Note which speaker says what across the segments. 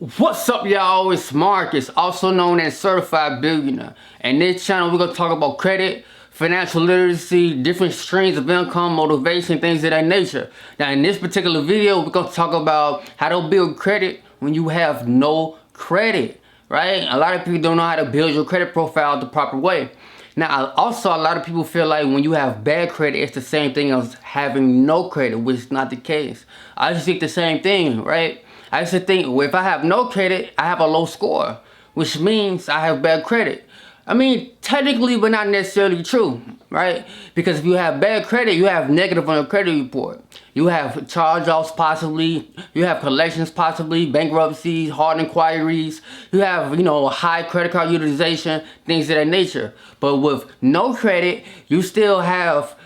Speaker 1: What's up, y'all? It's Marcus, also known as Certified Billionaire. And this channel, we're going to talk about credit, financial literacy, different streams of income, motivation, things of that nature. Now, in this particular video, we're going to talk about how to build credit when you have no credit, right? A lot of people don't know how to build your credit profile the proper way. Now, also, a lot of people feel like when you have bad credit, it's the same thing as having no credit, which is not the case. I just think the same thing, right? I used to think, well, if I have no credit, I have a low score, which means I have bad credit. I mean, technically, but not necessarily true, right? Because if you have bad credit, you have negative on your credit report. You have charge-offs possibly, you have collections possibly, bankruptcies, hard inquiries, you have, high credit card utilization, things of that nature. But with no credit, you still have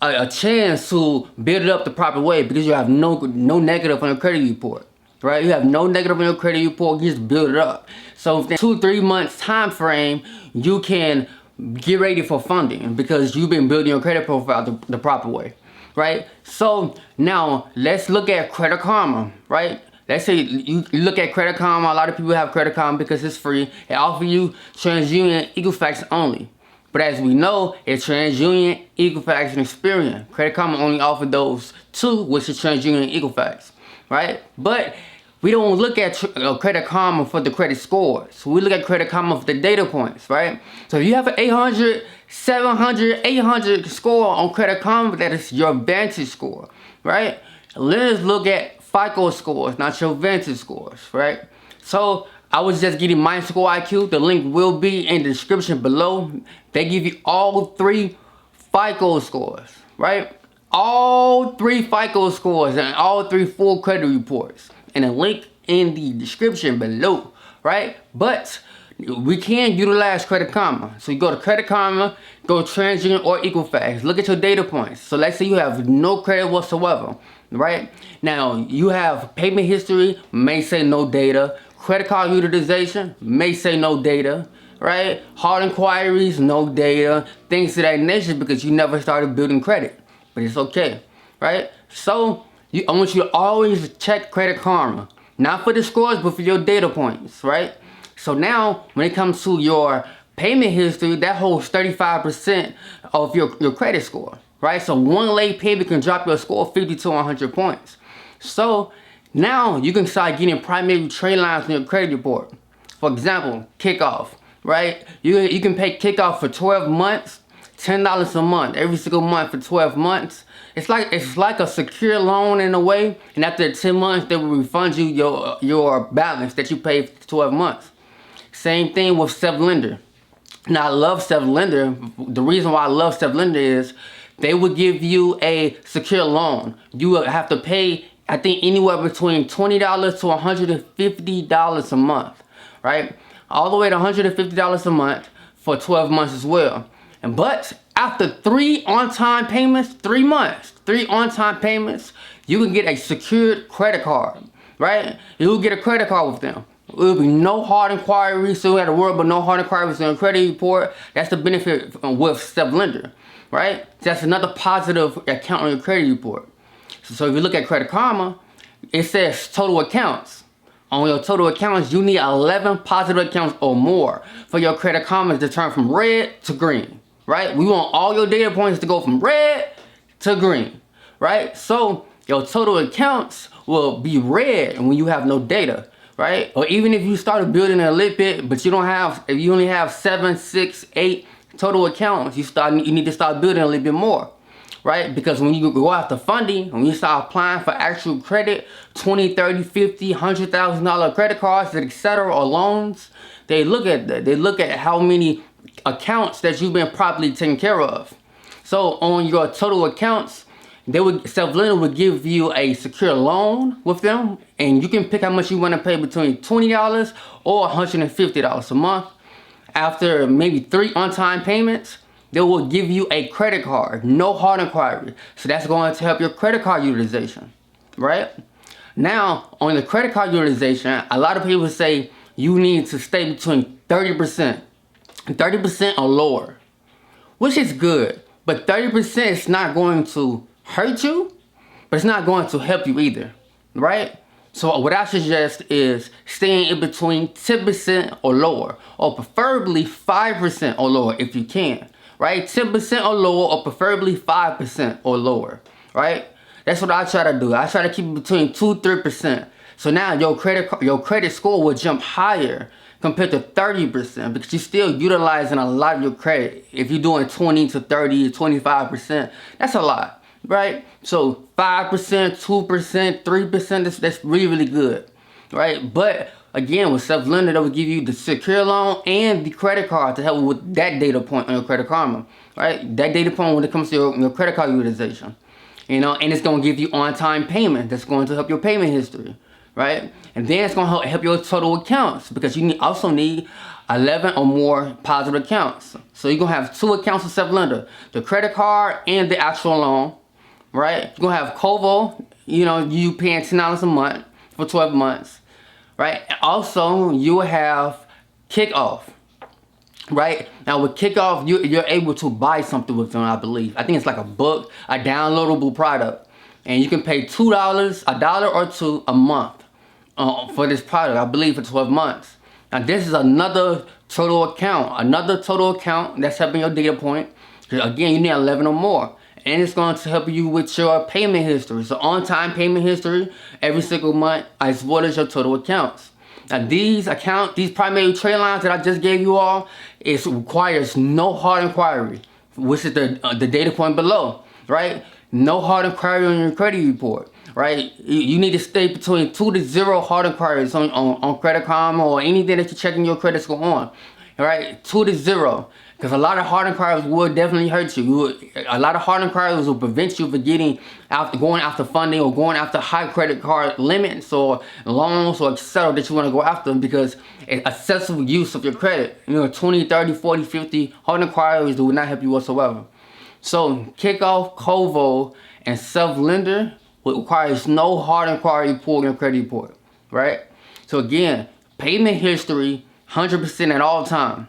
Speaker 1: a chance to build it up the proper way because you have no negative on your credit report. Right, you have no negative on your credit report, you just build it up. So within 2-3 months time frame, you can get ready for funding because you've been building your credit profile the proper way, right? So now let's look at Credit Karma, right? Let's say you look at Credit Karma. A lot of people have Credit Karma because it's free. It offers you TransUnion, Equifax only. But as we know, it's TransUnion, Equifax, and Experian. Credit Karma only offers those two, which is TransUnion and Equifax, right? But we don't look at Credit Karma for the credit scores. We look at Credit Karma for the data points, right? So if you have an 800, 700, 800 score on Credit Karma, that is your Vantage score, right? Let's look at Fico Scores, not your Vantage scores, right? So I was just getting my score IQ. The link will be in the description below. They give you all 3 Fico scores, right? All 3 Fico scores and all 3 full credit reports. And a link in the description below, right? But we can utilize Credit Karma. So you go to Credit Karma, go TransUnion or Equifax. Look at your data points. So let's say you have no credit whatsoever, right? Now you have payment history, may say no data. Credit card utilization, may say no data, right? Hard inquiries, no data. Things of that nature because you never started building credit. But it's okay, right? So I want you to always check Credit Karma. Not for the scores, but for your data points, right? So now, when it comes to your payment history, that holds 35% of your credit score, right? So one late payment can drop your score 50 to 100 points. So now you can start getting primary trade lines in your credit report. For example, Kickoff, right? You can pay Kickoff for 12 months, $10 a month, every single month for 12 months. It's like a secure loan in a way, and after 10 months they will refund you your balance that you paid for 12 months. Same thing with SelfLender. Now I love SelfLender. The reason why I love SelfLender is they will give you a secure loan. You will have to pay, I think, anywhere between $20 to $150 a month, right? All the way to $150 a month for 12 months as well. But after 3 on-time payments, 3 months, 3 on-time payments, you can get a secured credit card, right? You'll get a credit card with them. There will be no hard inquiries, so you have to worry about no hard inquiries on your credit report. That's the benefit with SelfLender, right? That's another positive account on your credit report. So if you look at Credit Karma, it says total accounts. On your total accounts, you need 11 positive accounts or more for your Credit Karma to turn from red to green. Right? We want all your data points to go from red to green, right? So your total accounts will be red when you have no data, right? Or even if you started building a little bit, but you don't have, if you only have 7, 6, 8 total accounts, you need to start building a little bit more, right? Because when you go after funding, when you start applying for actual credit, 20, 30, 50, $100,000 credit cards, etc., or loans, they look at that. They look at how many accounts that you've been properly taken care of. So on your total accounts, SelfLender would give you a secure loan with them, and you can pick how much you want to pay between $20 or $150 a month. After maybe 3 on-time payments, they will give you a credit card, no hard inquiry. So that's going to help your credit card utilization, right? Now, on the credit card utilization, a lot of people say you need to stay between 30%. 30% or lower, which is good, but 30% is not going to hurt you, but it's not going to help you either, right? So what I suggest is staying in between 10% or lower, or preferably 5% or lower if you can, right? 10% or lower, or preferably 5% or lower, right? That's what I try to do. I try to keep it between 2-3%. So now your credit score will jump higher compared to 30% because you're still utilizing a lot of your credit. If you're doing 20 to 30 to 25%, that's a lot, right? So 5%, 2%, 3%, that's really, really good, right? But again, with self-lending, that will give you the secure loan and the credit card to help with that data point on your Credit Karma, right? That data point when it comes to your credit card utilization, you know, and it's going to give you on-time payment. That's going to help your payment history, right? And then it's going to help your total accounts because you also need 11 or more positive accounts. So you're going to have 2 accounts of self-lender, the credit card and the actual loan, right? You're going to have Kovo, you know, you paying $10 a month for 12 months, right? And also, you have Kickoff, right? Now with Kickoff, you're able to buy something with them, I believe. I think it's like a book, a downloadable product. And you can pay $2, $1 or $2 a month for this product, I believe for 12 months. Now this is another total account that's helping your data point. Again, you need 11 or more. And it's going to help you with your payment history. So on-time payment history every single month, as well as your total accounts. Now these primary trade lines that I just gave you all, it requires no hard inquiry, which is the data point below, right? No hard inquiry on your credit report, right? You need to stay between 2 to 0 hard inquiries on Credit Karma or anything that you're checking your credit score on, right? 2 to 0. Because a lot of hard inquiries will definitely hurt you. A lot of hard inquiries will prevent you from going after funding or going after high credit card limits or loans or etc. that you want to go after because excessive use of your credit. You know, 20, 30, 40, 50 hard inquiries will not help you whatsoever. So Kickoff, Kovo, and self-lender requires no hard inquiry report in your credit report, right? So again, payment history, 100% at all time.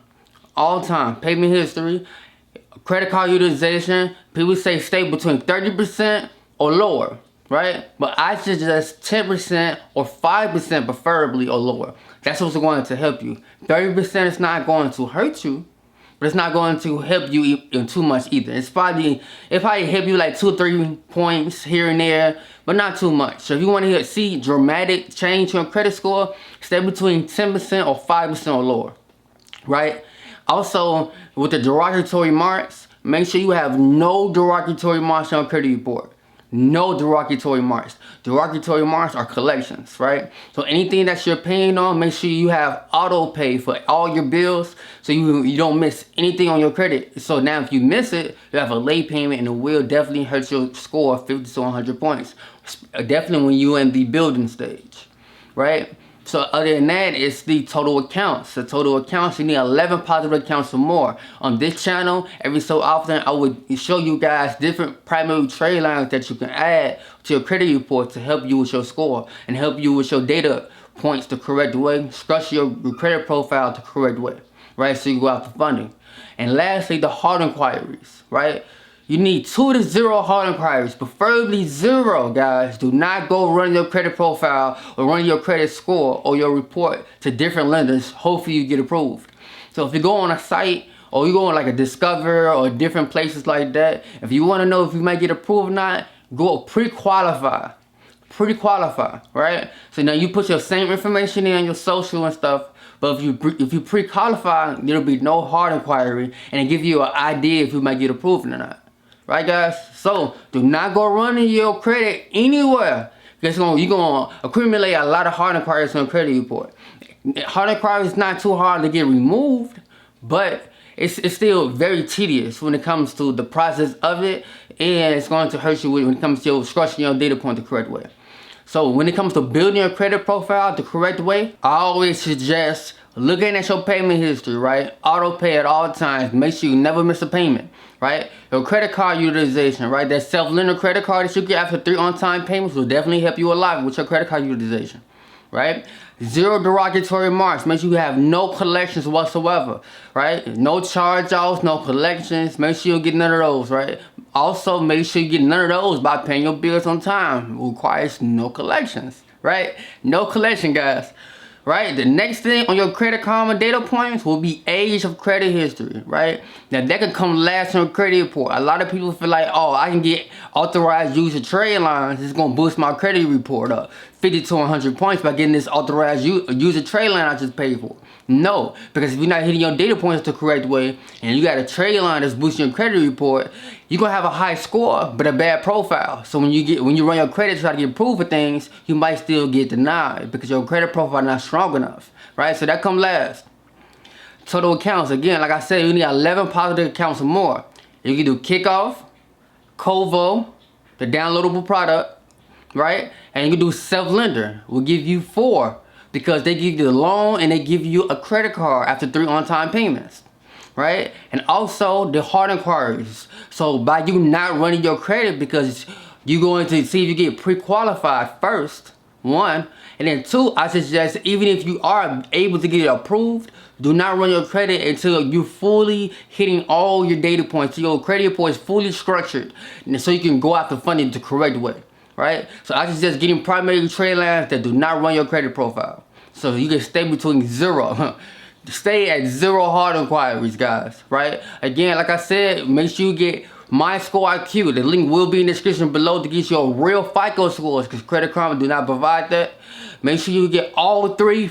Speaker 1: All time, payment history, credit card utilization, people say stay between 30% or lower, right? But I suggest 10% or 5% preferably or lower. That's what's going to help you. 30% is not going to hurt you, but it's not going to help you too much either. It probably help you like 2 or 3 points here and there, but not too much. So if you want to see dramatic change in your credit score, stay between 10% or 5% or lower, right? Also, with the derogatory marks, make sure you have no derogatory marks on your credit report. No derogatory marks. Derogatory marks are collections, right? So anything that you're paying on, make sure you have auto pay for all your bills so you don't miss anything on your credit. So now if you miss it, you have a late payment and it will definitely hurt your score 50 to 100 points. Definitely when you're in the building stage, right? So other than that, it's the total accounts. The total accounts, you need 11 positive accounts or more. On this channel, every so often, I would show you guys different primary trade lines that you can add to your credit report to help you with your score and help you with your data points the correct way, structure your credit profile the correct way, right? So you go after funding. And lastly, the hard inquiries, right? You need 2 to 0 hard inquiries, preferably 0, guys. Do not go run your credit profile or run your credit score or your report to different lenders. Hopefully you get approved. So if you go on a site or you go on like a Discover or different places like that, if you want to know if you might get approved or not, go pre-qualify. Pre-qualify, right? So now you put your same information in your social and stuff, but if you pre-qualify, there'll be no hard inquiry and it give you an idea if you might get approved or not. Right, guys? So do not go running your credit anywhere. Because you're going to accumulate a lot of hard inquiries on your credit report. Hard inquiries is not too hard to get removed, but it's still very tedious when it comes to the process of it, and it's going to hurt you when it comes to your structuring your data point the correct way. So when it comes to building your credit profile the correct way, I always suggest looking at your payment history, right? Auto pay at all times. Make sure you never miss a payment, right? Your credit card utilization, right? That self-lender credit card that you get after 3 on-time payments will definitely help you a lot with your credit card utilization, right? 0 derogatory marks. Make sure you have no collections whatsoever, right? No charge-offs, no collections. Make sure you get none of those, right? Also, make sure you get none of those by paying your bills on time. It requires no collections, right? No collection, guys. Right? The next thing on your Credit Karma data points will be age of credit history, right? Now that can come last on a credit report. A lot of people feel like, oh, I can get authorized user trade lines. It's gonna boost my credit report up 50 to 100 points by getting this authorized user trade line I just paid for. No, because if you're not hitting your data points the correct way and you got a trade line that's boosting your credit report, you're gonna have a high score but a bad profile. So when you run your credit to try to get approved for things, you might still get denied because your credit profile not strong enough, right? So that comes last. Total accounts, again, like I said, you need 11 positive accounts or more. You can do Kickoff, Kovo, the downloadable product, right? And you can do self-lender. We'll give you 4 because they give you the loan and they give you a credit card after 3 on-time payments, right? And also the hard inquiries. So by you not running your credit because you're going to see if you get pre-qualified first, 1, and then 2, I suggest even if you are able to get it approved, do not run your credit until you're fully hitting all your data points. So your credit report is fully structured so you can go after funding the correct way. Right? So I suggest getting primary trade lines that do not run your credit profile. So you can stay between 0. Stay at 0 hard inquiries, guys. Right? Again, like I said, make sure you get My Score IQ. The link will be in the description below to get your real FICO scores because Credit Karma do not provide that. Make sure you get all 3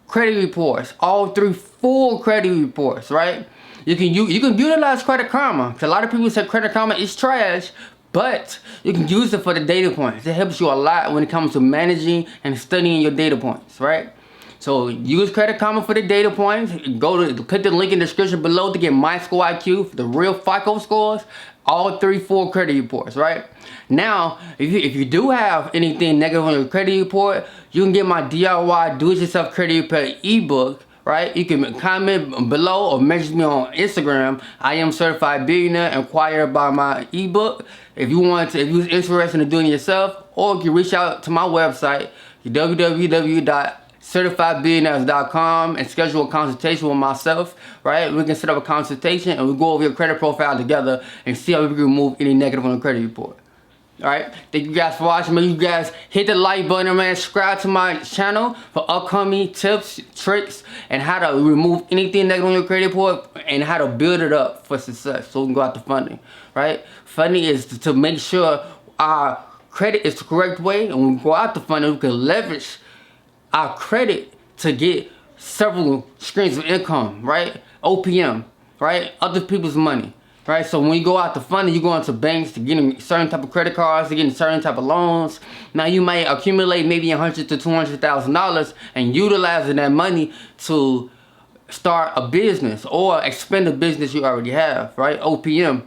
Speaker 1: credit reports, all 3 full credit reports, right? You can utilize Credit Karma because a lot of people say Credit Karma is trash. But you can use it for the data points. It helps you a lot when it comes to managing and studying your data points, right? So use Credit Karma for the data points. Click the link in the description below to get My Score IQ for the real FICO scores. All 3 full credit reports, right? Now, if you do have anything negative on your credit report, you can get my DIY Do-It-Yourself Credit Repair ebook. Right? You can comment below or message me on Instagram. I am certified billionaire. Inquire about my ebook. If you're interested in doing it yourself, or you can reach out to my website, www.certifiedbillionaires.com, and schedule a consultation with myself. Right? We can set up a consultation and we go over your credit profile together and see how we can remove any negative on the credit report. Alright, thank you guys for watching. Make sure you guys hit the like button, man. Subscribe to my channel for upcoming tips, tricks, and how to remove anything negative on your credit report and how to build it up for success so we can go out to funding. Right? Funding is to make sure our credit is the correct way, and when we go out to funding, we can leverage our credit to get several streams of income, right? OPM, right? Other people's money. Right, so when you go out to funding, you go into banks to getting certain type of credit cards, to getting certain type of loans. Now you might accumulate maybe $100,000 to $200,000 and utilizing that money to start a business or expand a business you already have. Right, OPM.